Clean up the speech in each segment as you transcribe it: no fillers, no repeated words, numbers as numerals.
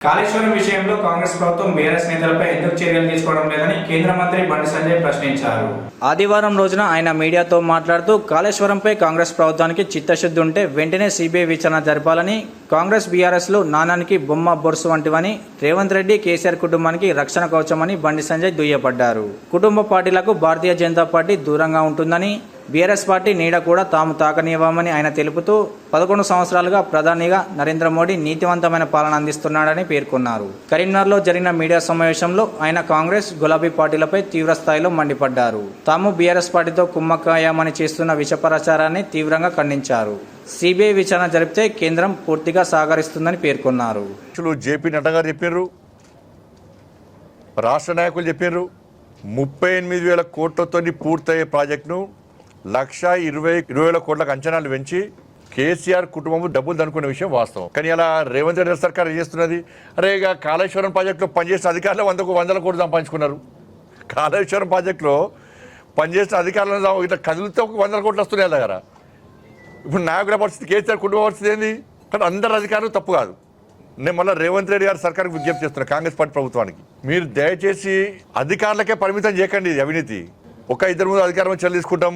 కాళేశ్వరం విషయంలో కాంగ్రెస్ ప్రభుత్వం బీఆర్ఎస్ నేతలపై ఎందుకు చర్యలు తీసుకోవడం లేదని కేంద్ర మంత్రి బండి సంజయ్ ప్రశ్నించారు. ఆదివారం రోజున ఆయన మీడియాతో మాట్లాడుతూ కాళేశ్వరంపై కాంగ్రెస్ ప్రభుత్వానికి చిత్తశుద్ధి ఉంటే వెంటనే సిబిఐ విచారణ జరపాలని, కాంగ్రెస్ బీఆర్ఎస్లు నానానికి బొమ్మ బొరుసు వంటివని, రేవంత్ రెడ్డి కేసీఆర్ కుటుంబానికి రక్షణ కవచమని బండి సంజయ్ దుయ్యబడ్డారు. కుటుంబ పార్టీలకు భారతీయ జనతా పార్టీ దూరంగా ఉంటుందని, బీఆర్ఎస్ పార్టీ నీడ కూడా తాము తాకనివ్వమని ఆయన తెలుపుతూ 11 సంవత్సరాలుగా ప్రధానిగా నరేంద్ర మోడీ నీతివంతమైన పాలన అందిస్తున్నాడని పేర్కొన్నారు. కరీంనగర్లో జరిగిన మీడియా సమావేశంలో ఆయన కాంగ్రెస్, గులాబీ పార్టీలపై తీవ్రస్థాయిలో మండిపడ్డారు. తాము బీఆర్ఎస్ పార్టీతో కుమ్మక్కయ్యామని చేస్తున్న విష ప్రచారాన్ని తీవ్రంగా ఖండించారు. సిబిఐ విచారణ జరిపితే కేంద్రం పూర్తిగా సహకరిస్తుందని పేర్కొన్నారు. జేపీ నడ్డా గారు చెప్పారు, రాష్ట్ర నాయకులు చెప్పారు, 38,000 కోట్లతో పూర్తయ్యే ప్రాజెక్టును 1,20,000 కోట్లకు అంచనాలు పెంచి కేసీఆర్ కుటుంబం డబ్బులు అనుకునే విషయం వాస్తవం. కానీ అలా రేవంత్ రెడ్డి సర్కార్ ఏం చేస్తున్నది? అరే ఇక కాళేశ్వరం ప్రాజెక్టులో పనిచేసిన అధికారులు 100 కోట్లు సంపాదించుకున్నారు. కాళేశ్వరం ప్రాజెక్టులో పనిచేసిన అధికారులను ఇట్లా కదులుతో 100 కోట్లు వస్తున్నాయి దగ్గర. ఇప్పుడు నాయకుల పరిస్థితి, కేసీఆర్ కుటుంబ పరిస్థితి ఏంది? కానీ అందరు అధికారులు తప్పు కాదు. నేను మళ్ళీ రేవంత్ రెడ్డి గారి సర్కార్కి విజ్ఞప్తి చేస్తున్నాను, కాంగ్రెస్ పార్టీ ప్రభుత్వానికి, మీరు దయచేసి అధికారులకే పరిమితం చేయకండి. ఇది అవినీతి. ఒక ఇద్దరు ముందు అధికారం చర్యలు తీసుకుంటాం,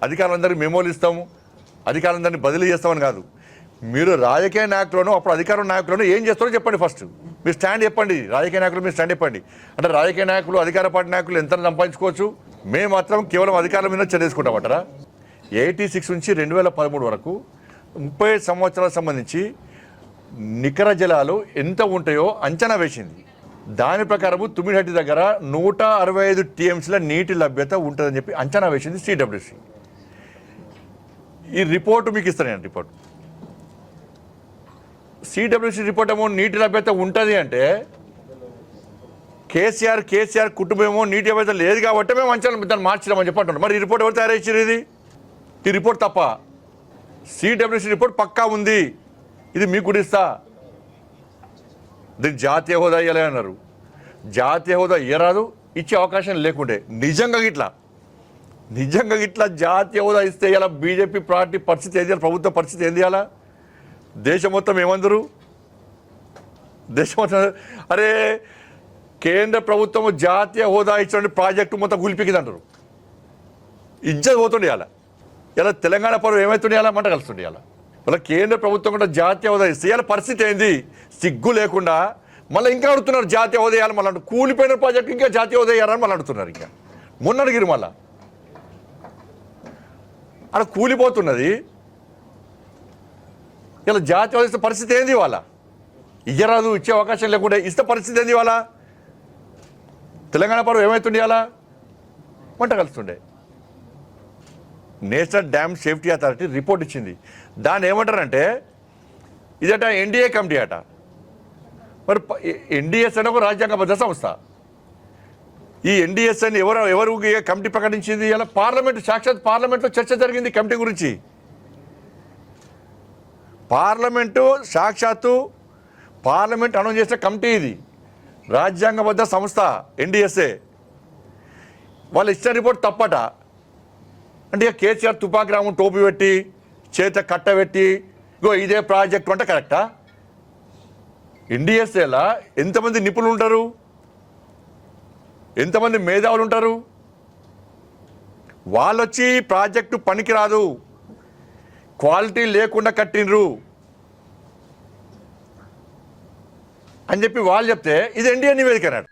అధికారులందరికీ మెమోలు ఇస్తాం, అధికారులందరినీ బదిలీ చేస్తామని కాదు. మీరు రాజకీయ నాయకులను, అప్పుడు అధికార నాయకులను ఏం చేస్తారో చెప్పండి. ఫస్ట్ మీరు స్టాండ్ చెప్పండి. రాజకీయ నాయకులు మీరు స్టాండ్ చెప్పండి. అంటే రాజకీయ నాయకులు, అధికార పార్టీ నాయకులు ఎంత సంపాదించుకోవచ్చు, మేము మాత్రం కేవలం అధికారుల మీద చర్య తీసుకుంటామంటారా? 86 నుంచి 2013 వరకు 30 సంవత్సరాలకు సంబంధించి నికర జలాలు ఎంత ఉంటాయో అంచనా వేసింది. దాని ప్రకారము తుమ్మిడిహట్టి దగ్గర 165 టీఎంసీల నీటి లభ్యత ఉంటుందని చెప్పి అంచనా వేసింది సిడబ్ల్యూసి. ఈ రిపోర్టు మీకు ఇస్తాను. రిపోర్ట్ సిడబ్ల్యూసి రిపోర్ట్ ఏమో నీటి లభ్యత ఉంటుంది అంటే, కేసీఆర్ కుటుంబం ఏమో నీటి లభ్యత లేదు కాబట్టి మేము అంచనా దాన్ని మార్చినామని చెప్పి అంటున్నాం. మరి ఈ రిపోర్ట్ ఎవరు తయారు చేసారు? ఈ రిపోర్ట్ తప్ప. సిడబ్ల్యూసి రిపోర్ట్ పక్కా ఉంది, ఇది మీకు కూడా ఇస్తా. దీనికి జాతీయ హోదా ఇవ్వాలి అన్నారు. జాతీయ హోదా ఇవ్వరాదు, ఇచ్చే అవకాశం లేకుండే. నిజంగా ఇట్లా జాతీయ హోదా ఇస్తే ఇలా బీజేపీ పార్టీ పరిస్థితి ఏంది, ప్రభుత్వ పరిస్థితి ఏంది? అలా దేశం మొత్తం ఏమందరు? అరే కేంద్ర ప్రభుత్వం జాతీయ హోదా ఇచ్చిన ప్రాజెక్టు మొత్తం గులిపికింది అంటారు. ఇజ్జత్ పోతుండే. ఇలా తెలంగాణ పరువు ఏమవుతుండే? అలా మంట కలుస్తుండే. ఇలా కేంద్ర ప్రభుత్వం కూడా జాతీయ హోదా ఇస్తే ఇలా పరిస్థితి ఏంది? సిగ్గు లేకుండా మళ్ళీ ఇంకా అడుగుతున్నారు జాతీయ హోదా వేయాలి. మళ్ళీ కూలిపోయిన ప్రాజెక్టు ఇంకా జాతీయ హోదా వేయాలని మళ్ళీ అడుగుతున్నారు. ఇంకా మొన్న అడిగిరు, మళ్ళా అలా కూలిపోతున్నది. ఇలా జాతీయ హోదా ఇస్తే పరిస్థితి ఏంది? వాళ్ళ ఇయ్యరాదు, ఇచ్చే అవకాశం లేకుండా ఇస్తే పరిస్థితి ఏంది? వాళ్ళ తెలంగాణ పరువు ఏమవుతుండే? అలా మంట కలుస్తుండే. National dam safety authority report ఇచ్చింది. దాన్ని ఏమంటారంటే ఇదట ఎన్డీఏ కమిటీ అట. మరి ఎన్డీఎస్ అనే ఒక రాజ్యాంగబద్ధ సంస్థ. ఈ ఎన్డీఎస్ అని ఎవరు కమిటీ ప్రకటించింది? ఇలా పార్లమెంట్, సాక్షాత్ పార్లమెంట్లో చర్చ జరిగింది కమిటీ గురించి. సాక్షాత్తు పార్లమెంట్ అనౌన్స్ చేసిన కమిటీ ఇది, రాజ్యాంగబద్ధ సంస్థ ఎన్డీఎస్ఏ. వాళ్ళు ఇచ్చిన రిపోర్ట్ తప్పట. అంటే ఇక కేసీఆర్ తుపాకి రాము టోపీ పెట్టి చేత కట్టబెట్టి ఇదే ప్రాజెక్టు అంటే కరెక్టా? ఎన్డీఎస్ఏలా ఎంతమంది నిపుణులు ఉంటారు, ఎంతమంది మేధావులు ఉంటారు? వాళ్ళొచ్చి ప్రాజెక్టు పనికిరాదు, క్వాలిటీ లేకుండా కట్టినరు అని చెప్పి వాళ్ళు చెప్తే ఇది ఎన్డీఏ నివేదిక అన్నాడు.